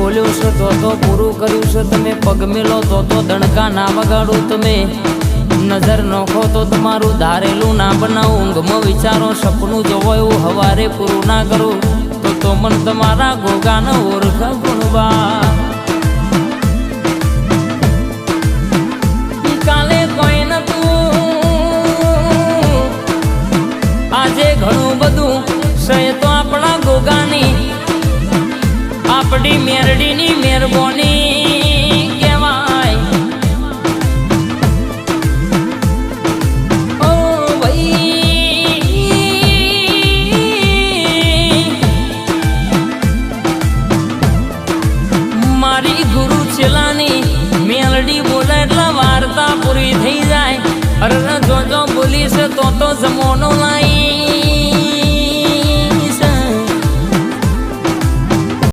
બોલ્યો છે તો પૂરું કર્યું છે તમે પગ મેલો તો દણકા ના વગાડો તમે નજર નોખો તો તમારું ધારેલું ના બનાવો ઊંઘમાં વિચારો સપનું જોવો એવું હવારે પૂરું ના કરું તો મન તમારા ગોગાનો ઓળખ ગુણવા કાલે કોઈ નતું આજે ઘણું બધું છે તો આપણા ગોગાની આપણી મેરડીની મહેરબાની